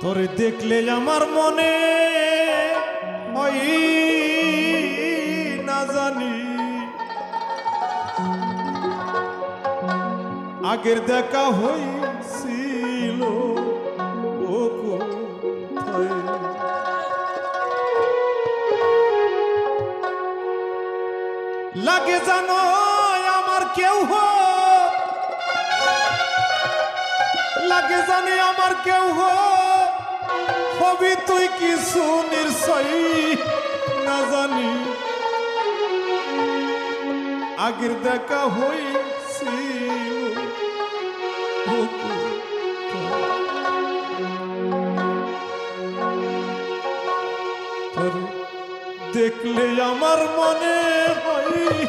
তোরে দেখলে আমার মনে হয় না জানি আগের দেখা হইছিল ও কোথায়। লাগে জানো আমার কেউ লাগে জানে আমার কেউ হবি তুই কিছু নিশ্চয় না জানি আগের দেখা হইছিল দেখলে আমার মনে হয়